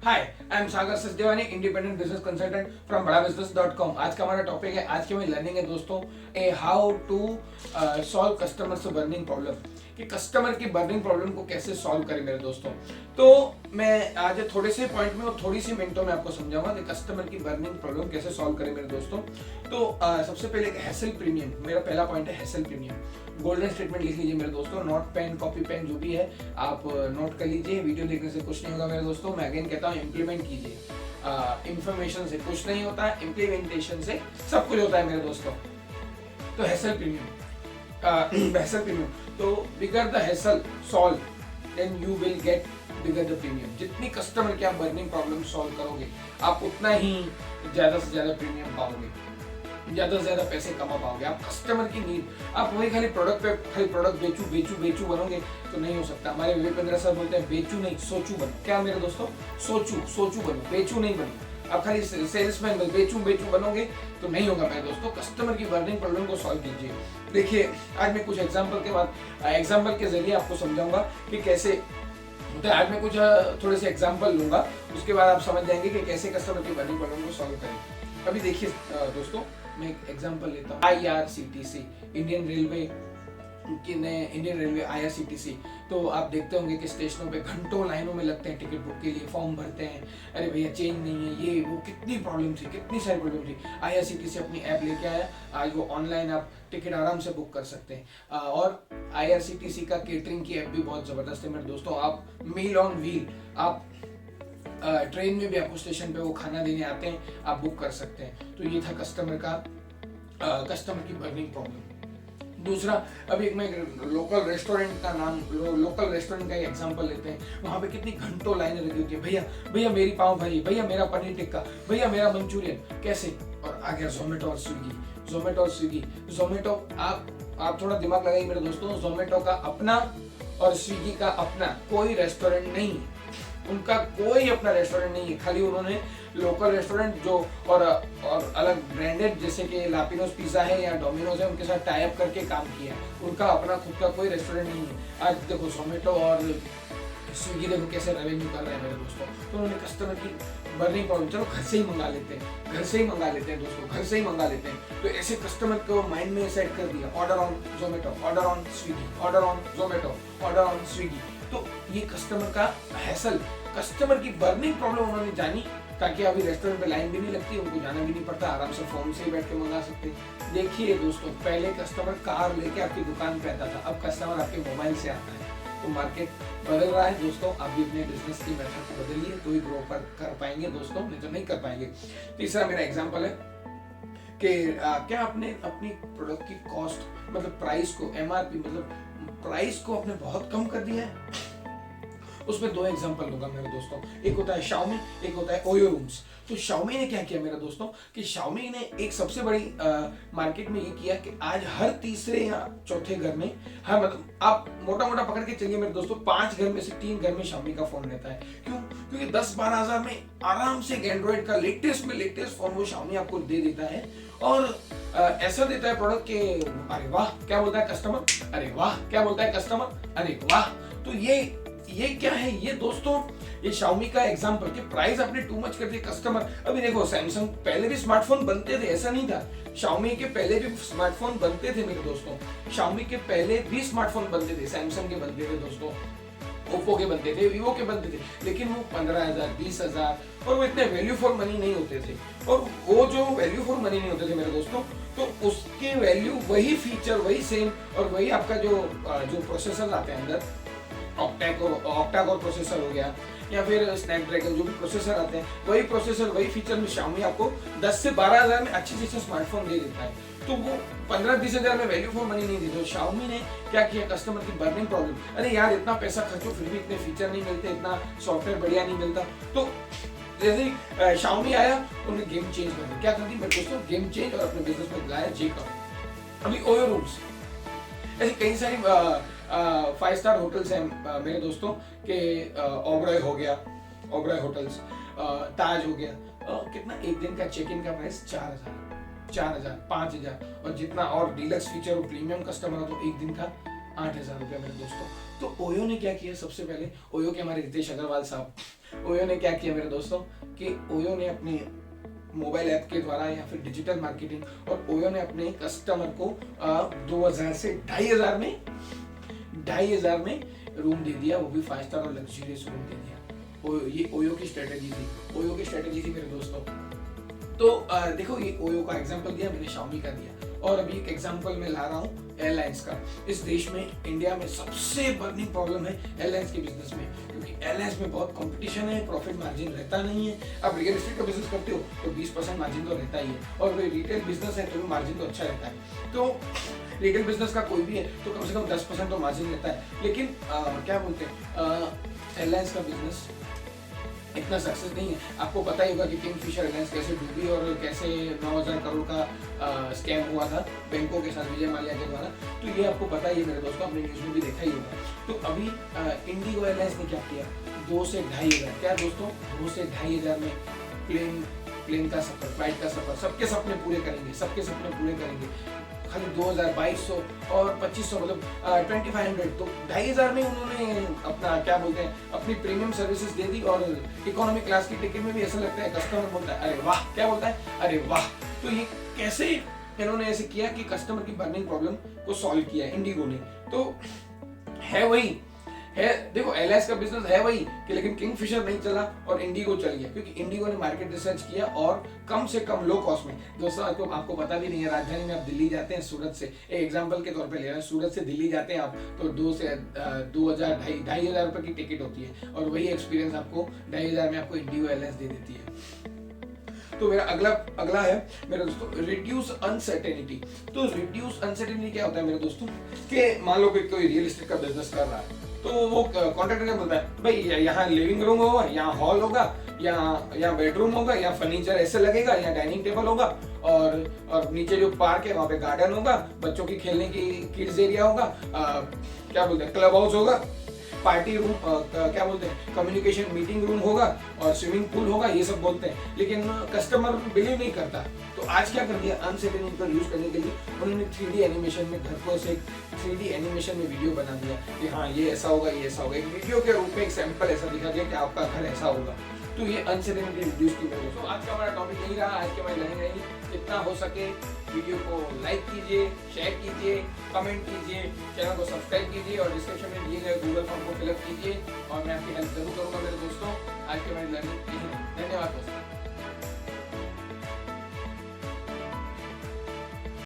Hi, I am Sagar Sachdevani, independent business consultant from बड़ाबिजनेस.com। आज का हमारा टॉपिक है, आज की हमारी लर्निंग है दोस्तों, a how to solve customers burning problem. कि कस्टमर की बर्निंग प्रॉब्लम को कैसे सॉल्व करें मेरे दोस्तों। तो मैं आज थोड़े से पॉइंट में और थोड़ी सी मिनटों में आपको समझाऊंगा कि कस्टमर की बर्निंग प्रॉब्लम कैसे सॉल्व करें मेरे दोस्तों। तो सबसे पहले हैसल प्रीमियम, मेरा पहला पॉइंट है हैसल प्रीमियम। गोल्डन स्टेटमेंट लिख लीजिए मेरे दोस्तों, नोट पेन कॉपी पेन जो भी है आप नोट कर लीजिए। वीडियो देखने से कुछ नहीं होगा मेरे दोस्तों, मैं अगेन कहता हूँ इम्प्लीमेंट कीजिए। इंफॉर्मेशन से कुछ नहीं होता है, इम्प्लीमेंटेशन से सब कुछ होता है मेरे दोस्तों। तो हैसल प्रीमियम, हैसल प्रीमियम, तो bigger the hassle solve then you will get bigger the premium. जितनी कस्टमर की आप बर्निंग प्रॉब्लम सॉल्व करोगे, आप उतना ही ज्यादा से ज्यादा प्रीमियम पाओगे, ज्यादा से ज्यादा पैसे कमा पाओगे। आप कस्टमर की नीड, आप वही खाली प्रोडक्ट पे खाली प्रोडक्ट बेचू बेचू बेचू बनोगे तो नहीं हो सकता। हमारे विवेक सर बोलते हैं बेचू नहीं सोचू बनो। क्या मेरे दोस्तों, सोचू सोचू बनो, बेचू नहीं बनो। आप खाली सेल्समैन बेचू बेचू बनोगे तो नहीं होगा मेरे दोस्तों। कस्टमर की बर्निंग प्रॉब्लम को सॉल्व कीजिए। देखिए, आज मैं कुछ एग्जाम्पल के जरिए आपको समझाऊंगा कि कैसे होता है। आज मैं कुछ थोड़े से एग्जाम्पल लूंगा, उसके बाद आप समझ जाएंगे कि कैसे कस्टमर की बर्निंग प्रॉब्लम को सॉल्व करें। अभी देखिए दोस्तों, मैं एक एग्जांपल लेता हूँ। IRCTC, Indian railway IRCTC। तो आप देखते होंगे कि स्टेशनों पे घंटों लाइनों में लगते हैं टिकट बुक के लिए, फॉर्म भरते हैं, अरे भैया चेंज नहीं है, ये वो, कितनी प्रॉब्लम थी, कितनी सारी प्रॉब्लम थी। IRCTC अपनी ऐप लेके आया, आज वो ऑनलाइन आप टिकट आराम से बुक कर सकते हैं। और IRCTC का केटरिंग की ऐप भी बहुत जबरदस्त है मेरे दोस्तों। आप मील ऑन व्हील, आप ट्रेन में भी आपको स्टेशन पे वो खाना देने आते हैं, आप बुक कर सकते हैं। तो ये था कस्टमर की बर्निंग प्रॉब्लम। दूसरा, अभी एक मैं लोकल रेस्टोरेंट का एग्जांपल लेते हैं। वहां पे कितनी घंटों लाइनें लगी होती है, भैया भैया मेरी पाव भाजी, भैया मेरा पनीर टिक्का, भैया मेरा मंचूरियन, कैसे। और आ गया जोमेटो और स्विगी। जोमेटो, आप थोड़ा दिमाग लगाइए मेरे दोस्तों। जोमेटो का अपना और स्विगी का अपना कोई रेस्टोरेंट नहीं है, उनका कोई अपना रेस्टोरेंट नहीं है। खाली उन्होंने लोकल रेस्टोरेंट जो और अलग ब्रांडेड जैसे कि लापिनोस पिज्जा है या डोमिनोज है, उनके साथ टाई अप करके काम किया है। उनका अपना खुद का कोई रेस्टोरेंट नहीं है। आज देखो जोमेटो और स्विगी देखो कैसे रेवेन्यू कर रहे हैं मेरे दोस्तों। तो उन्होंने कस्टमर की बर्निंग प्रॉब्लम, चलो घर से ही मंगा लेते हैं दोस्तों, घर से ही मंगा लेते हैं। तो ऐसे कस्टमर को माइंड में सेट कर दिया, order on Zomato, order on Swiggy, order on Zomato, order on Swiggy. तो ये कस्टमर का हैसल, कस्टमर की बर्निंग प्रॉब्लम उन्होंने जानी, ताकि अभी रेस्टोरेंट पे लाइन भी नहीं लगती, उनको जाना भी नहीं पड़ता, आराम से फोन से ही बैठ के मंगा सकते हैं। देखिए दोस्तों, पहले कस्टमर कार लेके आपकी दुकान पे आता था, अब कस्टमर आपके मोबाइल से आता है। तो मार्केट बदल रहा है दोस्तों। आप भी अपने बिजनेस की मेथड को बदलिए तो ही ग्रो कर पाएंगे दोस्तों, नहीं तो नहीं कर पाएंगे। तीसरा मेरा एग्जाम्पल है कि क्या आपने अपनी प्रोडक्ट की कॉस्ट, मतलब प्राइस को, MRP मतलब प्राइस को आपने बहुत कम कर दिया है। उसमें दो एग्जांपल दूंगा मेरे दोस्तों। एक होता है Xiaomi, एक होता है ओयो रूम्स। तो Xiaomi ने क्या किया मेरे दोस्तों कि Xiaomi ने एक सबसे बड़ी मार्केट में ये किया कि आज हर तीसरे या चौथे घर में, हर मतलब आप मोटा मोटा पकड़ के चलिए मेरे दोस्तों, 5 घर में से 3 घर में Xiaomi का फोन रहता है। क्यों? क्योंकि 10-12 हजार में आराम से एंड्रॉइड का लेटेस्ट फोन वो Xiaomi आपको दे देता है। और ऐसा देता है प्रोडक्ट के, अरे वाह क्या बोलता है कस्टमर, अरे वाह क्या बोलता है कस्टमर, अरे वाह। तो ये क्या है ये दोस्तों, ये Xiaomi का एग्जांपल कि प्राइस आपने टू मच कर दिया कस्टमर। अभी देखो सैमसंग, पहले भी स्मार्टफोन बनते थे, ऐसा नहीं था। Xiaomi के पहले भी स्मार्टफोन बनते थे मेरे दोस्तों, Xiaomi के पहले भी स्मार्टफोन बनते थे, सैमसंग के बनते थे दोस्तों, ओप्पो के बनते थे, वीवो के बनते थे, लेकिन वो 15,000 20,000 और वो इतने वैल्यू फॉर मनी नहीं होते थे। और वो जो वैल्यू फॉर मनी नहीं होते थे मेरे दोस्तों, तो उसके वैल्यू वही फीचर वही सेम, और वही आपका जो प्रोसेसर आते हैं अंदर, ऑक्टा कोर प्रोसेसर हो गया या फिर स्नैपड्रैगन, जो भी प्रोसेसर आते हैं, वही प्रोसेसर वही फीचर में Xiaomi आपको 10 से 12 हजार में अच्छी से स्मार्टफोन दे देता है। तो वो 15-20 हजार में वैल्यू फॉर मनी नहीं दी। तो Xiaomi ने क्या किया, कस्टमर की बर्निंग प्रॉब्लम, अरे यार इतना पैसा खर्चो फिर भी इतने फीचर नहीं मिलते, इतना सॉफ्टवेयर बढ़िया नहीं मिलता। तो जैसे ही Xiaomi आया, उन्होंने गेम चेंज कर दिया। क्या कर दी मेरे दोस्तों, गेम चेंज, और अपने बिजनेस में लाया J-Curve। अभी ओयो रूम्स, ऐसी कई सारी 5 स्टार होटल्स हैं मेरे दोस्तों के, ओबरॉय हो गया, ओबरॉय होटल्स, ताज हो गया। कितना एक दिन का चेक इन का प्राइस 4,000, 5,000, और जितना और डीलक्स फीचर और प्रीमियम कस्टमर हो तो एक दिन का 8,000 रुपया मेरे दोस्तों। तो ओयो ने क्या किया, सबसे पहले ओयो के हमारे रितेश अग्रवाल साहब, ओयो ने क्या किया मेरे दोस्तों कि ओयो ने अपने मोबाइल ऐप के द्वारा या फिर डिजिटल मार्केटिंग, और ओयो ने अपने कस्टमर को 2,000 से 2,500 में रूम दे दिया, वो भी 5 स्टार और लग्जरियस रूम दे दिया। ये ओयो की स्ट्रेटेजी थी, ओयो की स्ट्रेटेजी थी मेरे दोस्तों। तो देखो, ये ओयो का एग्जांपल दिया मैंने, शाओमी का दिया, और अभी एक एग्जांपल मैं ला रहा हूँ एयरलाइंस का। इस देश में, इंडिया में सबसे बर्निंग प्रॉब्लम है एयरलाइंस के बिजनेस में, क्योंकि एयरलाइंस में बहुत कंपटीशन है, प्रॉफिट मार्जिन रहता नहीं है। आप रियल एस्टेट का बिजनेस करते हो तो 20% मार्जिन तो रहता ही है, और कोई रिटेल बिजनेस है तो भी मार्जिन तो अच्छा रहता है। तो रिटेल बिजनेस का कोई भी है तो कम से कम 10% तो मार्जिन रहता है। लेकिन क्या बोलते हैं, एयरलाइंस का बिजनेस इतना सक्सेस नहीं है। आपको पता ही होगा कि किंगफिशर एयरलाइंस कैसे डूबी और कैसे 9,000 करोड़ का स्कैम हुआ था बैंकों के साथ विजय माल्या के द्वारा। तो ये आपको पता ही है मेरे दोस्तों, आपने न्यूज़ में भी देखा ही होगा। तो अभी इंडिगो एयरलाइंस ने क्या किया, 2 से 2,500, क्या दोस्तों, 2 से 2,500 में प्लेन का सफर, फ्लाइट का सफर, सबके सपने पूरे करेंगे, सबके सपने पूरे करेंगे। खाली 2,000, 2,200 और 2,500, मतलब 2,500, तो 2,500 में उन्होंने अपना क्या बोलते हैं, अपनी प्रीमियम सर्विसेज दे दी। और इकोनॉमी क्लास की टिकट में भी ऐसा लगता है, कस्टमर बोलता है अरे वाह, क्या बोलता है, अरे वाह। तो ये कैसे इन्होंने ऐसे किया कि कस्टमर की बर्निंग प्रॉब्लम को सॉल्व किया इंडिगो ने। तो है वही है, देखो एयरलाइंस का बिजनेस है वही कि, लेकिन किंगफिशर नहीं चला और इंडिगो चल गया, क्योंकि इंडिगो ने मार्केट रिसर्च किया और कम से कम लो कॉस्ट में। दोस्तों आपको पता भी नहीं है, राजधानी में आप दिल्ली जाते हैं, सूरत से, एक एग्जांपल के तौर पे ले रहे हैं, सूरत से दिल्ली जाते हैं आप, तो 2,000 2,500 रुपए की टिकट होती है, और वही एक्सपीरियंस आपको 2,500 में आपको इंडिगो एयरलाइंस दे देती है। तो मेरा अगला है मेरे दोस्तों, रिड्यूस अनसर्टेनिटी। तो रिड्यूस अनसर्टेनिटी क्या होता है मेरे दोस्तों, कि मान लो कोई रियल एस्टेट का बिजनेस कर रहा है, तो वो कॉन्ट्रैक्टर क्या बोलता है, भाई यहाँ लिविंग रूम होगा, यहाँ हॉल होगा, यहाँ बेडरूम होगा, यहाँ फर्नीचर ऐसे लगेगा, यहाँ डाइनिंग टेबल होगा, और नीचे जो पार्क है वहाँ पे गार्डन होगा, बच्चों की खेलने की किड्स एरिया होगा, क्या बोलते हैं, क्लब हाउस होगा, पार्टी रूम, क्या बोलते हैं, कम्युनिकेशन मीटिंग रूम होगा, और स्विमिंग पूल होगा, ये सब बोलते हैं। लेकिन कस्टमर बिलीव नहीं करता। तो आज क्या कर दिया, अनसर्टेनिटी पर यूज करने के लिए उन्होंने 3D एनिमेशन में घर को से 3D एनिमेशन में वीडियो बना दिया कि हाँ ये ऐसा होगा, ये ऐसा होगा, एक वीडियो के रूप में एक सैंपल ऐसा दिखा दिया कि आपका घर ऐसा होगा। तो ये अनसर्टेनिटी रिड्यूस की मेरे दोस्तों। आज का हमारा टॉपिक यही रहा, आज के हमारी लर्निंग रही, जितना हो सके वीडियो को लाइक कीजिए, शेयर कीजिए, कमेंट कीजिए, चैनल को सब्सक्राइब कीजिए, और डिस्क्रिप्शन में दिए गए गूगल फॉर्म को फिलअप कीजिए, और मैं आपकी हेल्प जरूर करूँगा मेरे दोस्तों। आज की हमारी लर्निंग यही है। धन्यवाद दोस्तों।